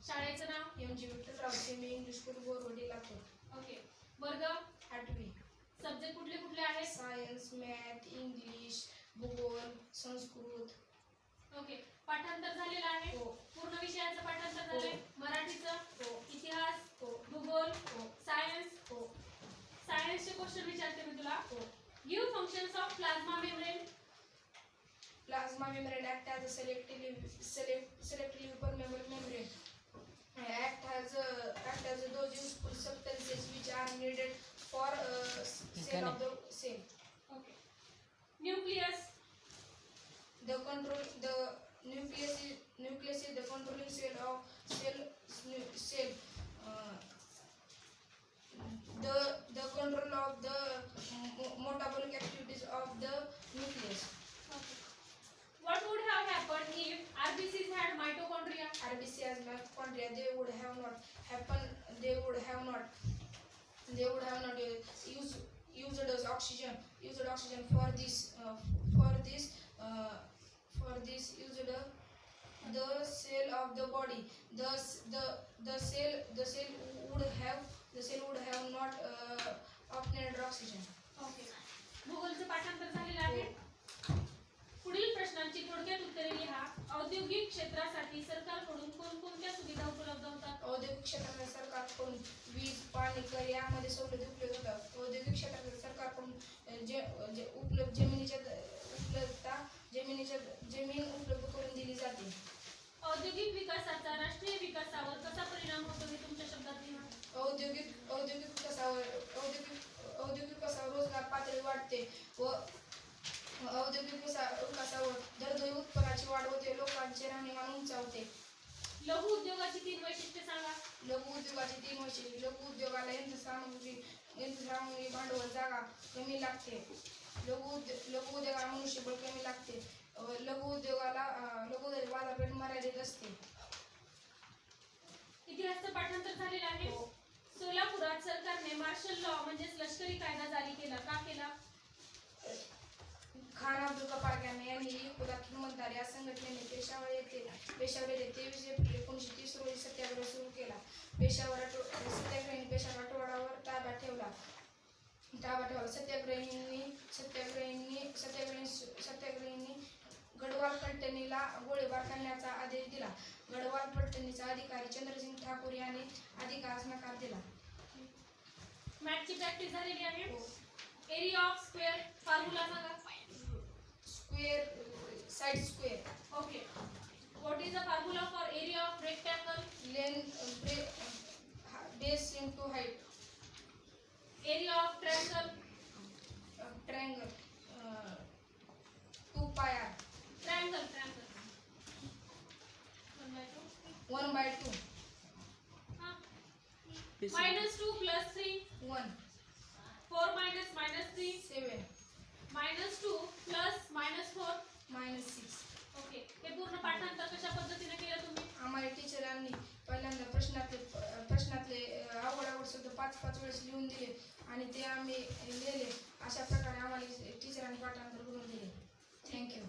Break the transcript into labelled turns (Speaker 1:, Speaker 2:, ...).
Speaker 1: शाळेचं नाव
Speaker 2: M G Vitthalrao semi English school Borwadi Latur.
Speaker 1: Okay. वर्ग
Speaker 2: 8वी.
Speaker 1: सब्जेक्ट कुठले कुठले आहेत?
Speaker 2: सायन्स, मॅथ, इंग्लिश, भूगोल, संस्कृत.
Speaker 1: ओके. पाठांतर झालेलं आहे?
Speaker 2: हो.
Speaker 1: पूर्ण विषयाचं पाठांतर झालंय? मराठीचं?
Speaker 2: हो.
Speaker 1: इतिहास?
Speaker 2: हो.
Speaker 1: भूगोल?
Speaker 2: हो.
Speaker 1: सायन्स?
Speaker 2: हो.
Speaker 1: सायन्सचे क्वेश्चन विचारते मी तुला.
Speaker 2: हो.
Speaker 1: Give functions of plasma membrane.
Speaker 2: Plasma membrane act as a selectively permeable membrane. Act as those useful substances which are needed for cell of the cell.
Speaker 1: Okay. Nucleus.
Speaker 2: The nucleus is the controlling cell of cell. Uh, the control of the metabolic activities of the nucleus.
Speaker 1: Okay. What would have happened if RBCs had mitochondria?
Speaker 2: RBC as mitochondria, they would have not happened. They would have not used as oxygen for this used the cell of the body. The cell would have not obtained oxygen.
Speaker 1: Okay. भूगोलचं पाठांतर झालेलं आहे. पुढील प्रश्नांची थोडक्यात उत्तरे लिहा. औद्योगिक क्षेत्रासाठी सरकारकडून कोणकोणत्या सुविधा उपलब्ध होतात?
Speaker 2: औद्योगिक क्षेत्रामध्ये सरकारकडून वीज, पाणी, कर यामध्ये सवलती उपलब्ध होतात. औद्योगिक क्षेत्रामध्ये सरकारकडून जमीन उपलब्ध करून दिली जाते.
Speaker 1: औद्योगिक विकासाचा राष्ट्रीय विकासावर कसा परिणाम होतो हे तुमच्या शब्दात लिहा.
Speaker 2: औद्योगिक विकासावर रोजगार पातळी वाढते व औद्योगिक विकासावर दरडोई उत्पन्नाची वाढ होते. लोकांचे राहणीमान उंचावते.
Speaker 1: लघु उद्योगाची 3 वैशिष्ट्ये सांगा.
Speaker 2: लघु उद्योगाची 3 वैशिष्ट्ये. लघु उद्योगाला यंत्रसामुग्री, भांडवल, जागा कमी लागते. लघु उद्योगाला मनुष्यबळ कमी लागते. लघु उद्योगाला बाजारपेठ मर्यादित असते.
Speaker 1: इतिहासाचं पाठांतर झालेलं आहे.
Speaker 2: हो.
Speaker 1: सोलापुरात सरकारने मार्शल लॉ म्हणजेच लष्करी कायदा जारी केला. का केला?
Speaker 2: खान अब्दुल गफार खान यांनी खुदार खिदमतगार या संघटनेने पेशावर येथे 23 एप्रिल 1930 रोजी सत्याग्रह सुरू केला. सत्याग्रहींनी पेशावर आठवड्यावर ताब्यात ठेवला. सत्याग्रहींनी गढवाल पलटणीला गोळीबार करण्याचा आदेश दिला. गढवाल पलटणीचा अधिकारी चंद्रसिंग ठाकूर यांनी अधिकारास नकार दिला.
Speaker 1: मॅथची प्रॅक्टिस झालेली आहे.
Speaker 2: हो.
Speaker 1: एरिया ऑफ स्क्वेअर फॉर्म्युला सांगा.
Speaker 2: Side square.
Speaker 1: Okay. What is the formula for area of rectangle?
Speaker 2: Base into height.
Speaker 1: Area of triangle?
Speaker 2: Triangle 2 pi R.
Speaker 1: Triangle
Speaker 2: 1/2.
Speaker 1: हां. -2 + 3
Speaker 2: 1.
Speaker 1: 4 - -3
Speaker 2: 7.
Speaker 1: -2 + -4
Speaker 2: -6.
Speaker 1: ओके. हे पूर्ण पाठांतर कशा पद्धतीने केलं तुम्ही?
Speaker 2: आम्हाला टीचरांनी पहिल्यांदा प्रश्नातले अवघड शब्द 5 वेळेस लिहून दिले आणि ते आम्ही लिहिले. अशा प्रकारे आम्हाला टीचरांनी पाठांतर करून दिले. थँक्यू.